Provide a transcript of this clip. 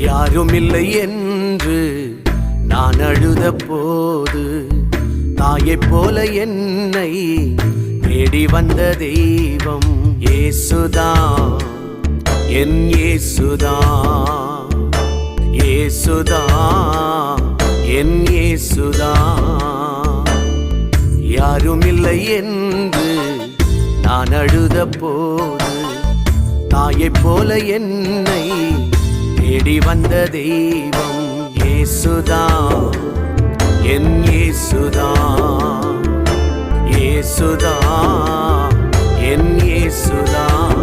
யாருமில்லை என்று நான் அழுத போது தாயைப் போல என்னை தேடி வந்த தெய்வம் இயேசுதான், என் இயேசுதான், இயேசுதான், என் இயேசுதான். யாருமில்லை என்று நான் அழுத போது தாயைப் போல என்னை தேடி வந்த தெய்வம் இயேசுதான், என் இயேசுதான், இயேசுதான், என் இயேசுதான்.